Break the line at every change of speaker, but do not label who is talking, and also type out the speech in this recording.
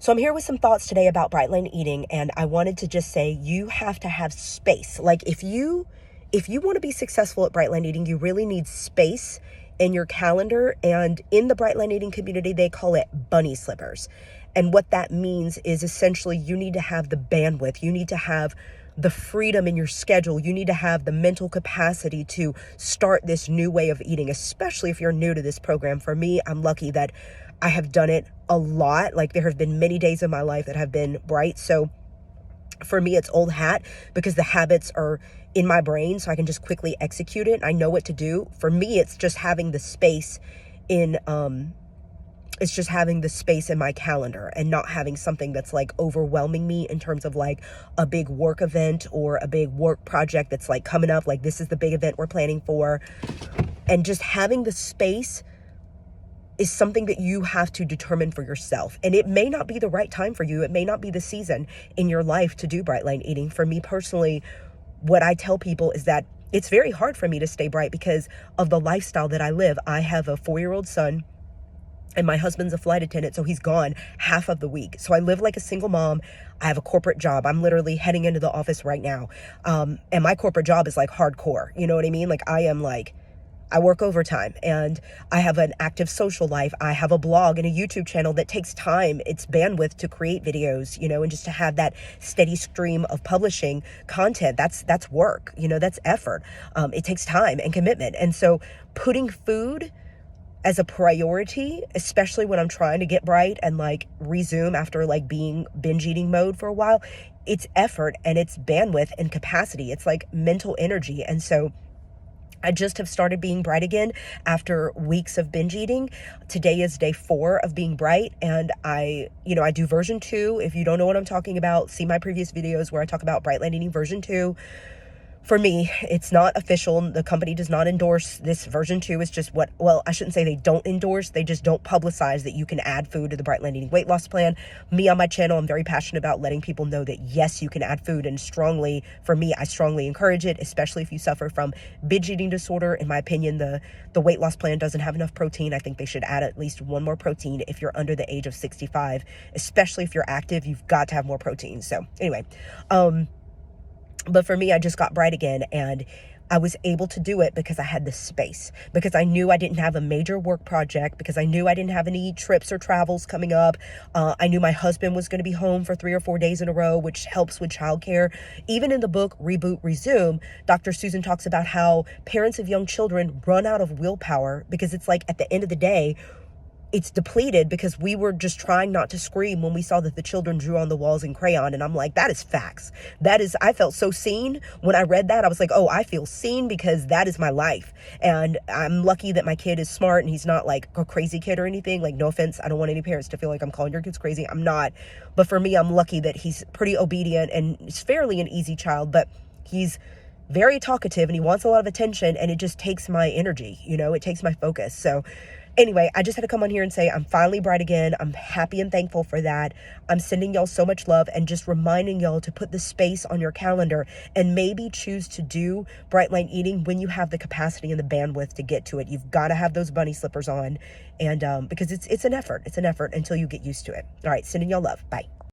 So I'm here with some thoughts today about bright line eating, and I wanted to just say you have to have space. Like if you want to be successful at bright line eating, you really need space in your calendar. And in the bright line eating community, they call it bunny slippers. And what that means is essentially you need to have the bandwidth, you need to have the freedom in your schedule, you need to have the mental capacity to start this new way of eating, especially if you're new to this program. For me, I'm lucky that I have done it a lot. Like there have been many days in my life that have been bright. So for me, it's old hat because the habits are in my brain, so I can just quickly execute it. I know what to do. For me, it's just having the space in my calendar and not having something that's like overwhelming me in terms of like a big work event or a big work project that's like coming up, like this is the big event we're planning for. And just having the space is something that you have to determine for yourself. And it may not be the right time for you. It may not be the season in your life to do bright line eating. For me personally, what I tell people is that it's very hard for me to stay bright because of the lifestyle that I live. I have a 4-year-old son and my husband's a flight attendant, so he's gone half of the week. So I live like a single mom. I have a corporate job. I'm literally heading into the office right now. And my corporate job is like hardcore. You know what I mean? Like I work overtime and I have an active social life. I have a blog and a YouTube channel that takes time. It's bandwidth to create videos, and just to have that steady stream of publishing content. That's work, that's effort. It takes time and commitment. And so putting food as a priority, especially when I'm trying to get bright and like resume after like being binge eating mode for a while, it's effort and it's bandwidth and capacity. It's like mental energy. And so I just have started being bright again after weeks of binge eating. Today is day 4 of being bright. And I do version 2. If you don't know what I'm talking about, see my previous videos where I talk about bright line eating version 2. For me, it's not official. The company does not endorse this. Version 2 is just I shouldn't say they don't endorse. They just don't publicize that you can add food to the bright line eating weight loss plan. Me on my channel, I'm very passionate about letting people know that yes, you can add food, and I strongly encourage it, especially if you suffer from binge eating disorder. In my opinion, the weight loss plan doesn't have enough protein. I think they should add at least one more protein if you're under the age of 65, especially if you're active, you've got to have more protein. So anyway, but for me, I just got bright again, and I was able to do it because I had the space, because I knew I didn't have a major work project, because I knew I didn't have any trips or travels coming up. I knew my husband was going to be home for 3 or 4 days in a row, which helps with childcare. Even in the book, Reboot, Resume, Dr. Susan talks about how parents of young children run out of willpower because it's like at the end of the day, it's depleted because we were just trying not to scream when we saw that the children drew on the walls in crayon. And I'm like, that is facts. I felt so seen when I read that. I was like, oh, I feel seen because that is my life. And I'm lucky that my kid is smart and he's not like a crazy kid or anything. Like, no offense. I don't want any parents to feel like I'm calling your kids crazy. I'm not. But for me, I'm lucky that he's pretty obedient and he's fairly an easy child, but he's very talkative and he wants a lot of attention, and it just takes my energy, it takes my focus. So anyway, I just had to come on here and say I'm finally bright again. I'm happy and thankful for that. I'm sending y'all so much love and just reminding y'all to put the space on your calendar and maybe choose to do bright line eating when you have the capacity and the bandwidth to get to it. You've got to have those bunny slippers on, and because it's an effort. It's an effort until you get used to it. All right, sending y'all love. Bye.